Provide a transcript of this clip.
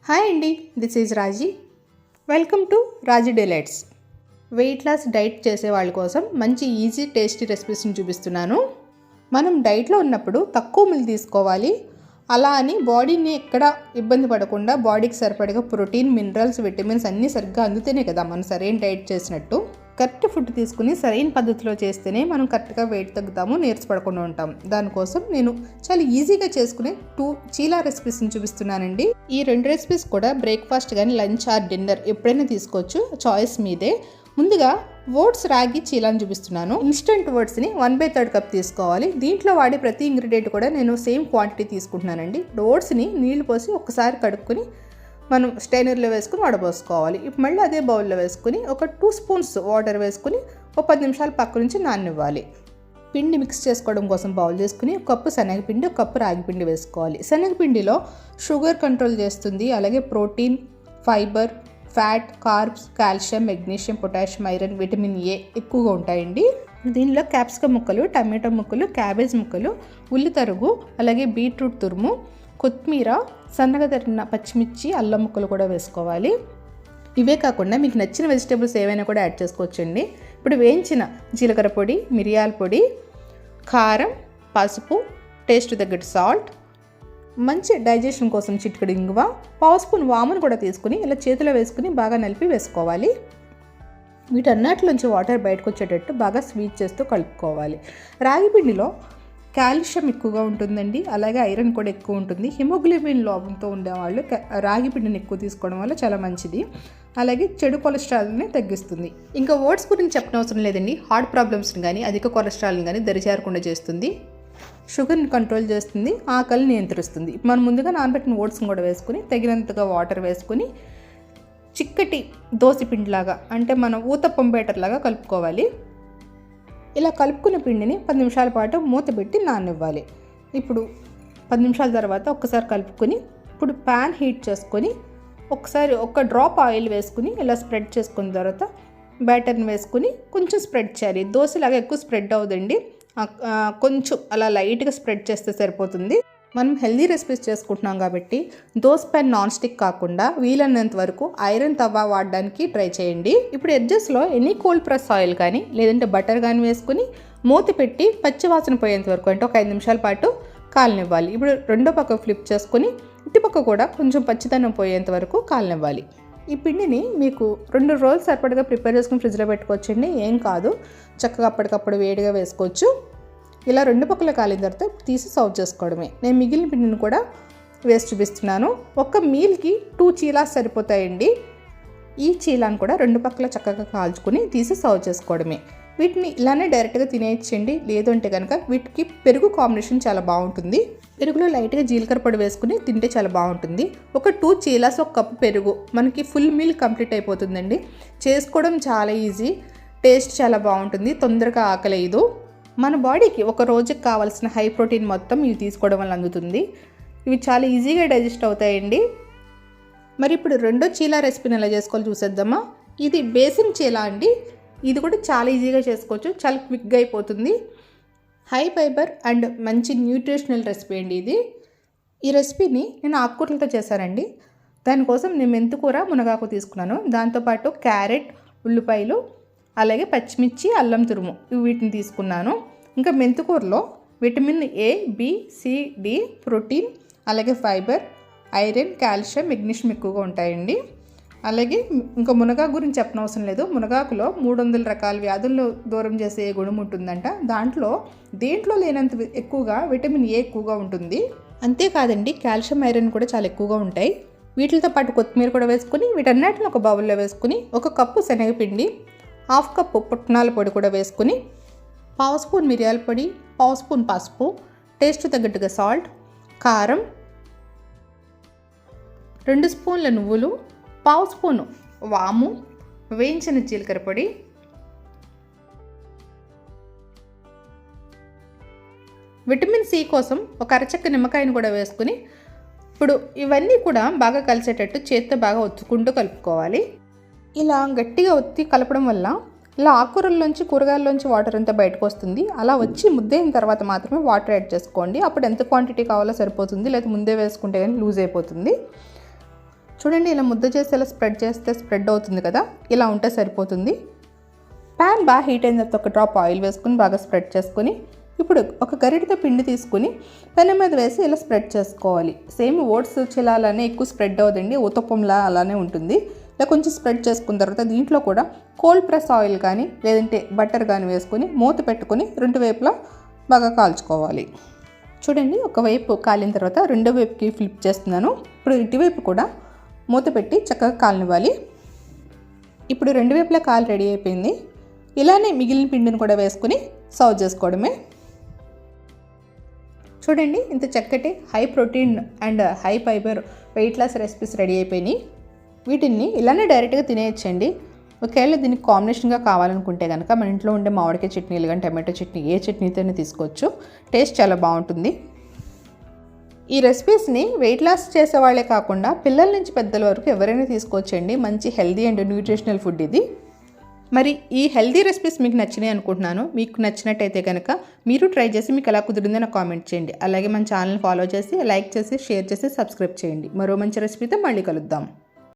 Hi అండి, this is Raji. Welcome to Raji delights. Weight loss diet చేసే వాళ్ళ కోసం మంచి ఈజీ టేస్టీ రెసిపీస్ని చూపిస్తున్నాను. మనం డైట్లో ఉన్నప్పుడు తక్కువ మిల్క్ తీసుకోవాలి. అలా అని బాడీని ఎక్కడ ఇబ్బంది పడకుండా బాడీకి సరిపడగా ప్రోటీన్, మినరల్స్, విటమిన్స్ అన్నీ సరిగ్గా అందుతేనే కదా మనం సరైన డైట్ చేసినట్టు. కరెక్ట్ ఫుడ్ తీసుకుని సరైన పద్ధతిలో చేస్తేనే మనం కరెక్ట్గా వెయిట్ తగ్గుతాము, నీరసపడకుండా ఉంటాం. దానికోసం నేను చాలా ఈజీగా చేసుకునే 2 చీలా రెసిపీస్ని చూపిస్తున్నానండి. ఈ 2 రెసిపీస్ కూడా బ్రేక్ఫాస్ట్ కానీ లంచ్ ఆర్ డిన్నర్ ఎప్పుడైనా తీసుకోవచ్చు, చాయిస్ మీదే. ముందుగా ఓట్స్ రాగి చీలాని చూపిస్తున్నాను. ఇన్స్టెంట్ ఓట్స్ని 1/3 కప్ తీసుకోవాలి. దీంట్లో వాడే ప్రతి ఇంగ్రీడియంట్ కూడా నేను సేమ్ క్వాంటిటీ తీసుకుంటున్నానండి. ఓట్స్ని నీళ్లు పోసి ఒకసారి కడుక్కొని మనం స్టైనర్లో వేసుకుని వడబోసుకోవాలి. ఇప్పుడు మళ్ళీ అదే బౌల్లో వేసుకుని ఒక 2 స్పూన్స్ వాటర్ వేసుకుని ఒక 10 నిమిషాలు పక్క నుంచి నాననివ్వాలి. పిండి మిక్స్ చేసుకోవడం కోసం బౌల్ చేసుకుని 1 కప్పు శనగపిండి, 1 కప్పు రాగిపిండి వేసుకోవాలి. శనగపిండిలో షుగర్ కంట్రోల్ చేస్తుంది, అలాగే protein, fibre, fat, carbs, calcium, magnesium, potassium, iron, vitamin A ఎక్కువగా ఉంటాయండి. దీనిలో క్యాప్సికమ్ ముక్కలు, టమాటో ముక్కలు, క్యాబేజ్ ముక్కలు, ఉల్లి తరుగు, అలాగే బీట్రూట్ తురుము, కొత్తిమీర, సన్నగా తరిగిన పచ్చిమిర్చి, అల్లం ముక్కలు కూడా వేసుకోవాలి. ఇవే కాకుండా మీకు నచ్చిన వెజిటేబుల్స్ ఏవైనా కూడా యాడ్ చేసుకోవచ్చండి. ఇప్పుడు వేయించిన జీలకర్ర పొడి, మిరియాల పొడి, కారం, పసుపు, టేస్ట్ తగ్గట్టు సాల్ట్, మంచి డైజెషన్ కోసం చిటికెడు ఇంగువ, 1/2 స్పూన్ వామును కూడా తీసుకుని ఇలా చేతిలో వేసుకుని బాగా నలిపి వేసుకోవాలి. వీటన్నిటిలోంచి వాటర్ బయటకు వచ్చేటట్టు బాగా స్వీట్ చేస్తూ కలుపుకోవాలి. రాగి పిండిలో కాల్షియం ఎక్కువగా ఉంటుందండి, అలాగే ఐరన్ కూడా ఎక్కువ ఉంటుంది. హిమోగ్లోబిన్ లోపంతో ఉండేవాళ్ళు రాగి పిండిని ఎక్కువ తీసుకోవడం వల్ల చాలా మంచిది, అలాగే చెడు కొలెస్ట్రాల్ని తగ్గిస్తుంది. ఇంకా ఓట్స్ గురించి చెప్పనవసరం లేదండి. హార్ట్ ప్రాబ్లమ్స్ని కానీ అధిక కొలెస్ట్రాల్ని కానీ దరిచేరకుండా చేస్తుంది, షుగర్ని కంట్రోల్ చేస్తుంది, ఆకలిని నియంత్రిస్తుంది. మనం ముందుగా నానబెట్టిన ఓట్స్ని కూడా వేసుకుని తగినంతగా వాటర్ వేసుకుని చిక్కటి దోసపిండిలాగా, అంటే మనం ఊతప్పం బ్యాటర్ లాగా కలుపుకోవాలి. ఇలా కలుపుకున్న పిండిని 10 నిమిషాల పాటు మూత పెట్టి నాననివ్వాలి. ఇప్పుడు 10 నిమిషాల తర్వాత ఒక్కసారి కలుపుకొని ఇప్పుడు ప్యాన్ హీట్ చేసుకొని ఒకసారి 1 డ్రాప్ ఆయిల్ వేసుకుని ఇలా స్ప్రెడ్ చేసుకున్న తర్వాత బ్యాటర్ని వేసుకుని కొంచెం స్ప్రెడ్ చేయాలి. దోశలాగా ఎక్కువ స్ప్రెడ్ అవ్వదండి, కొంచెం అలా లైట్గా స్ప్రెడ్ చేస్తే సరిపోతుంది. మనం హెల్దీ రెసిపీస్ చేసుకుంటున్నాం కాబట్టి దోశ ప్యాన్ నాన్ స్టిక్ కాకుండా వీలైనంత వరకు ఐరన్ తవ్వ వాడడానికి ట్రై చేయండి. ఇప్పుడు ఎడ్జెస్లో ఎనీ కోల్డ్ ప్రెస్ ఆయిల్ కానీ లేదంటే బటర్ కానీ వేసుకుని మూత పెట్టి పచ్చివాసన పోయేంత వరకు, అంటే ఒక 5 నిమిషాల పాటు కాలనివ్వాలి. ఇప్పుడు రెండో పక్క ఫ్లిప్ చేసుకుని ఇటుపక్క కూడా కొంచెం పచ్చిదనం పోయేంత వరకు కాలనివ్వాలి. ఈ పిండిని మీకు 2 రోజులు సరిపడగా ప్రిపేర్ చేసుకుని ఫ్రిడ్జ్లో పెట్టుకోవచ్చండి, ఏం కాదు. చక్కగా అప్పటికప్పుడు వేడిగా వేసుకోవచ్చు. ఇలా 2 పక్కల కాలిన తర్వాత తీసి సర్వ్ చేసుకోవడమే. నేను మిగిలిన పిండిని కూడా వేసి చూపిస్తున్నాను. ఒక మీల్కి 2 చీలాస్ సరిపోతాయండి. ఈ చీలాను కూడా 2 పక్కల చక్కగా కాల్చుకొని తీసి సర్వ్ చేసుకోవడమే. వీటిని ఇలానే డైరెక్ట్గా తినేయచ్చండి, లేదు అంటే కనుక వీటికి పెరుగు కాంబినేషన్ చాలా బాగుంటుంది. పెరుగులో లైట్గా జీలకర్ర పొడి వేసుకుని తింటే చాలా బాగుంటుంది. ఒక 2 చీలాస్, 1 కప్పు పెరుగు, మనకి ఫుల్ మీల్ కంప్లీట్ అయిపోతుందండి. చేసుకోవడం చాలా ఈజీ, టేస్ట్ చాలా బాగుంటుంది, తొందరగా ఆకలేదు. మన బాడీకి ఒక రోజుకి కావాల్సిన హై ప్రోటీన్ మొత్తం ఇవి తీసుకోవడం వల్ల అందుతుంది. ఇవి చాలా ఈజీగా డైజెస్ట్ అవుతాయండి. మరి ఇప్పుడు రెండో చీలా రెసిపీని ఎలా చేసుకోవాలో చూసేద్దామా. ఇది బేసిన్ చీలా అండి. ఇది కూడా చాలా ఈజీగా చేసుకోవచ్చు, చాలా క్విక్గా అయిపోతుంది. హై ఫైబర్ అండ్ మంచి న్యూట్రిషనల్ రెసిపీ అండి ఇది. ఈ రెసిపీని నేను ఆకుకూరలతో చేశానండి. దానికోసం నేను మెంతికూర, మునగాకు తీసుకున్నాను. దాంతోపాటు క్యారెట్, ఉల్లిపాయలు, అలాగే పచ్చిమిర్చి, అల్లం తురుము, వీటిని తీసుకున్నాను. ఇంకా మెంతికూరలో vitamin A, B, C, D, protein, అలాగే ఫైబర్, ఐరన్, కాల్షియం, మెగ్నీషియం ఎక్కువగా ఉంటాయండి. అలాగే ఇంకా మునగాకు గురించి చెప్పనవసరం లేదు. మునగాకులో 300 రకాల వ్యాధులను దూరం చేసే గుణం ఉంటుందంట. దేంట్లో లేనంత ఎక్కువగా విటమిన్ ఏ ఎక్కువగా ఉంటుంది. అంతేకాదండి, కాల్షియం, ఐరన్ కూడా చాలా ఎక్కువగా ఉంటాయి. వీటితో పాటు కొత్తిమీర కూడా వేసుకుని వీటన్నిటిని ఒక బౌల్లో వేసుకుని 1 కప్పు శనగపిండి, 1/2 కప్పు పుట్నాల పొడి కూడా వేసుకుని 1/2 స్పూన్ మిరియాల పొడి, 1/2 స్పూన్ పసుపు, టేస్ట్ తగ్గట్టుగా సాల్ట్, కారం, 2 స్పూన్ల నువ్వులు, 1/2 స్పూన్ వాము, వేయించిన జీలకర్ర పొడి, విటమిన్ సి కోసం ఒక అరచక్క నిమ్మకాయను కూడా వేసుకుని ఇప్పుడు ఇవన్నీ కూడా బాగా కలిసేటట్టు చేత్తో బాగా ఒత్తుకుంటూ కలుపుకోవాలి. ఇలా గట్టిగా ఒత్తి కలపడం వల్ల ఇలా ఆకుకూరల్లోంచి, కూరగాయల్లోంచి వాటర్ అంతా బయటకు వస్తుంది. అలా వచ్చి ముద్దయిన తర్వాత మాత్రమే వాటర్ యాడ్ చేసుకోండి. అప్పుడు ఎంత క్వాంటిటీ కావాలో సరిపోతుంది, లేదా ముందే వేసుకుంటే కానీ లూజ్ అయిపోతుంది. చూడండి, ఇలా ముద్ద చేసి ఇలా స్ప్రెడ్ చేస్తే స్ప్రెడ్ అవుతుంది కదా, ఇలా ఉంటే సరిపోతుంది. ప్యాన్ బాగా హీట్ అయిన తర్వాత ఒక డ్రాప్ ఆయిల్ వేసుకుని బాగా స్ప్రెడ్ చేసుకొని ఇప్పుడు ఒక గరిటెతో పిండి తీసుకుని పెనం మీద వేసి ఇలా స్ప్రెడ్ చేసుకోవాలి. సేమ్ ఓట్స్ చిలాలనే ఎక్కువ స్ప్రెడ్ అవ్వదండి, ఊతప్పంలా అలానే ఉంటుంది. ఇలా కొంచెం స్ప్రెడ్ చేసుకున్న తర్వాత దీంట్లో కూడా కోల్డ్ ప్రెస్ ఆయిల్ కానీ లేదంటే బటర్ కానీ వేసుకొని మూత పెట్టుకొని రెండు వైపులా బాగా కాల్చుకోవాలి. చూడండి, ఒకవైపు కాలిన తర్వాత రెండో వైపుకి ఫ్లిప్ చేస్తున్నాను. ఇప్పుడు ఇటువైపు కూడా మూత పెట్టి చక్కగా కాలనివ్వాలి. ఇప్పుడు రెండు వైపులా కాలు రెడీ అయిపోయింది. ఇలానే మిగిలిన పిండిని కూడా వేసుకొని సర్వ్ చేసుకోవడమే. చూడండి, ఇంత చక్కటి high protein and high fibre weight loss recipes ready అయిపోయినాయి. వీటిని ఇలానే డైరెక్ట్గా తినేయచ్చండి. ఒకవేళ దీనికి కాంబినేషన్గా కావాలనుకుంటే కనుక మన ఇంట్లో ఉండే మామిడికాయ చట్నీలు కానీ టమాటో చట్నీ ఏ చట్నీతోనే తీసుకోవచ్చు. టేస్ట్ చాలా బాగుంటుంది. ఈ రెసిపీస్ని వెయిట్ లాస్ చేసేవాళ్ళే కాకుండా పిల్లల నుంచి పెద్దల వరకు ఎవరైనా తీసుకోవచ్చండి. మంచి హెల్దీ అండ్ న్యూట్రిషనల్ ఫుడ్ ఇది. మరి ఈ హెల్దీ రెసిపీస్ మీకు నచ్చినాయి అనుకుంటున్నాను. మీకు నచ్చినట్టయితే కనుక మీరు ట్రై చేసి మీకు ఎలా కుదిరిందో నాకు కామెంట్ చేయండి. అలాగే మన ఛానల్ని ఫాలో చేసి లైక్ చేసి షేర్ చేసి సబ్స్క్రైబ్ చేయండి. మరో మంచి రెసిపీతో మళ్ళీ కలుద్దాం.